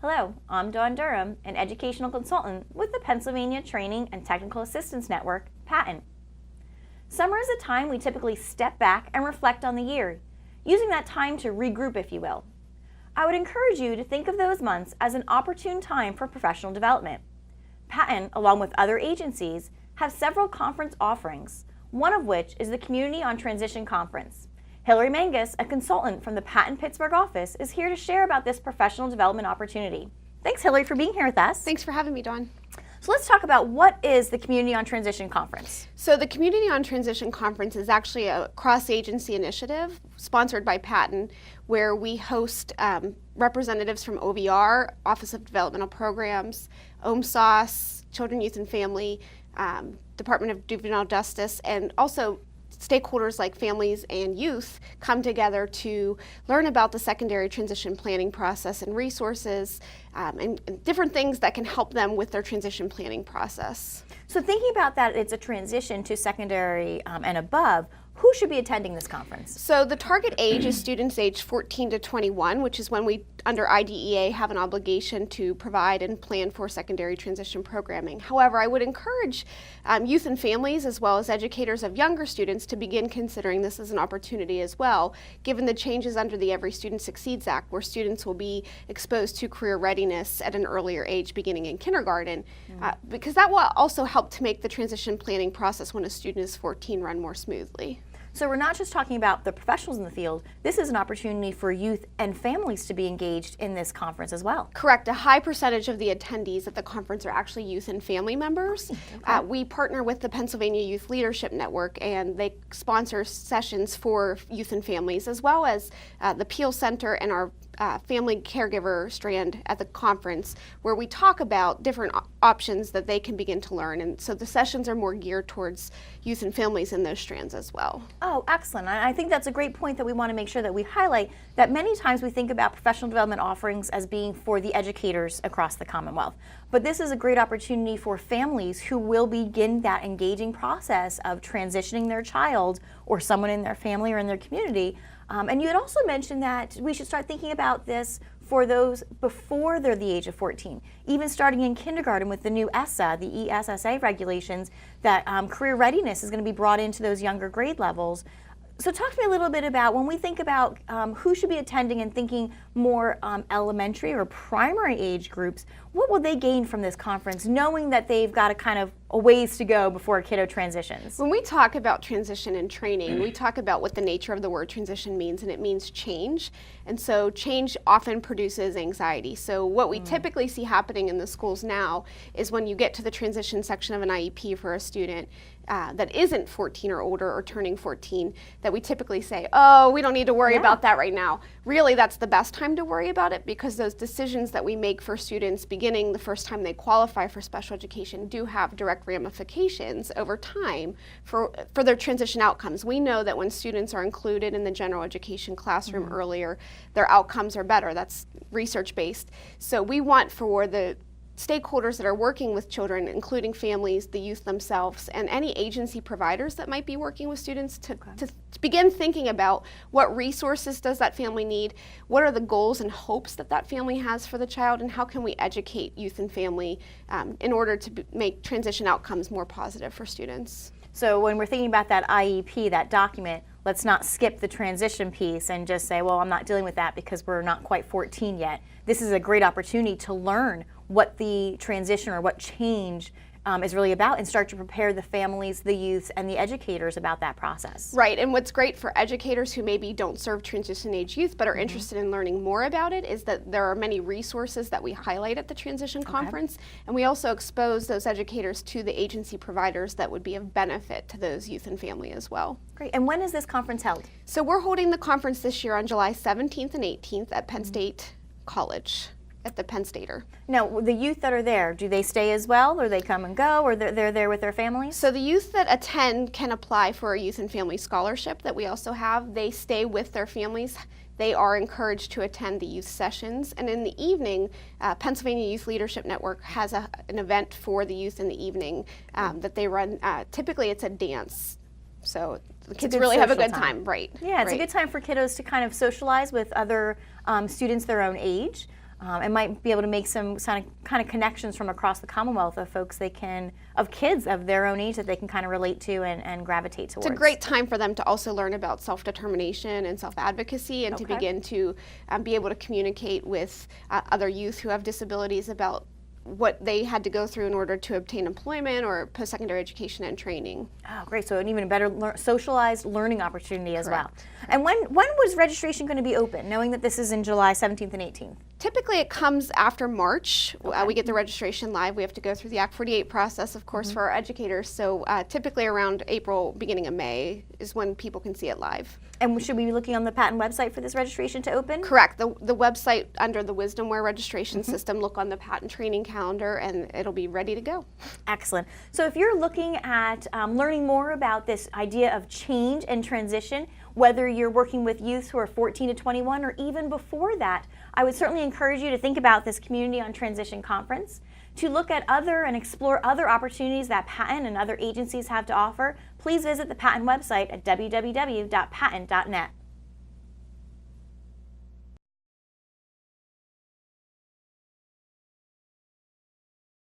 Hello, I'm Dawn Durham, an educational consultant with the Pennsylvania Training and Technical Assistance Network, PaTTAN. Summer is a time we typically step back and reflect on the year, using that time to regroup, if you will. I would encourage you to think of those months as an opportune time for professional development. PaTTAN, along with other agencies, have several conference offerings, one of which is the Community on Transition Conference. Hillary Mangis, a consultant from the PaTTAN Pittsburgh office, is here to share about this professional development opportunity. Thanks, Hillary, for being here with us. Thanks for having me, Dawn. So let's talk about what is the Community on Transition Conference. So the Community on Transition Conference is actually a cross-agency initiative sponsored by PaTTAN, where we host representatives from OVR, Office of Developmental Programs, OMSAS, Children, Youth and Family, Department of Juvenile Justice, and also stakeholders like families and youth come together to learn about the secondary transition planning process and resources and different things that can help them with their transition planning process. So thinking about that, it's a transition to secondary and above. Who should be attending this conference? So the target age is students aged 14 to 21, which is when we, under IDEA, have an obligation to provide and plan for secondary transition programming. However, I would encourage youth and families, as well as educators of younger students, to begin considering this as an opportunity as well, given the changes under the Every Student Succeeds Act, where students will be exposed to career readiness at an earlier age, beginning in kindergarten, because that will also help to make the transition planning process when a student is 14 run more smoothly. So we're not just talking about the professionals in the field. This is an opportunity for youth and families to be engaged in this conference as well. Correct. A high percentage of the attendees at the conference are actually youth and family members. Okay. We partner with the Pennsylvania Youth Leadership Network, and they sponsor sessions for youth and families, as well as the Peel Center and our family caregiver strand at the conference, where we talk about different options that they can begin to learn. And so the sessions are more geared towards youth and families in those strands as well. Oh, excellent. I think that's a great point that we want to make sure that we highlight, that many times we think about professional development offerings as being for the educators across the Commonwealth. But this is a great opportunity for families who will begin that engaging process of transitioning their child or someone in their family or in their community. And you had also mentioned that we should start thinking about this for those before they're the age of 14, even starting in kindergarten with the new ESSA, the ESSA regulations, that career readiness is going to be brought into those younger grade levels. So talk to me a little bit about when we think about who should be attending and thinking more elementary or primary age groups, what will they gain from this conference, knowing that they've got a kind of a ways to go before a kiddo transitions? When we talk about transition and training, we talk about what the nature of the word transition means, and it means change. And so change often produces anxiety. So what we typically see happening in the schools now is when you get to the transition section of an IEP for a student that isn't 14 or older or turning 14, that we typically say, oh, we don't need to worry about that right now. Really, that's the best time to worry about it, because those decisions that we make for students beginning the first time they qualify for special education do have direct ramifications over time for their transition outcomes. We know that when students are included in the general education classroom earlier, their outcomes are better. That's research-based. So we want for the stakeholders that are working with children, including families, the youth themselves, and any agency providers that might be working with students to begin thinking about what resources does that family need, what are the goals and hopes that that family has for the child, and how can we educate youth and family in order to make transition outcomes more positive for students. So when we're thinking about that IEP, that document, let's not skip the transition piece and just say, well, I'm not dealing with that because we're not quite 14 yet. This is a great opportunity to learn what the transition or what change is really about, and start to prepare the families, the youths, and the educators about that process. Right, and what's great for educators who maybe don't serve transition age youth but are interested in learning more about it is that there are many resources that we highlight at the transition conference, and we also expose those educators to the agency providers that would be of benefit to those youth and family as well. Great, and when is this conference held? So we're holding the conference this year on July 17th and 18th at Penn State College, at the Penn Stater. Now, the youth that are there, do they stay as well, or they come and go, or they're there with their families? So the youth that attend can apply for a youth and family scholarship that we also have. They stay with their families. They are encouraged to attend the youth sessions. And in the evening, Pennsylvania Youth Leadership Network has an event for the youth in the evening that they run. Typically it's a dance. So the kids really have a good time, right? Yeah, it's a good time for kiddos to kind of socialize with other students their own age. and might be able to make some kind of connections from across the Commonwealth of folks of kids of their own age that they can kind of relate to and gravitate towards. It's a great time for them to also learn about self-determination and self-advocacy, and to begin to be able to communicate with other youth who have disabilities about what they had to go through in order to obtain employment or post-secondary education and training. Oh, great. So an even better socialized learning opportunity as well. And when was registration going to be open, knowing that this is in July 17th and 18th? Typically it comes after March. We get the registration live. We have to go through the Act 48 process, of course, for our educators. So typically around April, beginning of May is when people can see it live. And should we be looking on the PaTTAN website for this registration to open? Correct. The website under the Wisdomware registration system, look on the PaTTAN training calendar and it'll be ready to go. Excellent. So if you're looking at learning more about this idea of change and transition, whether you're working with youth who are 14 to 21 or even before that, I would certainly encourage you to think about this Community on Transition conference, to look at and explore other opportunities that PaTTAN and other agencies have to offer. Please visit the PaTTAN website at www.pattan.net.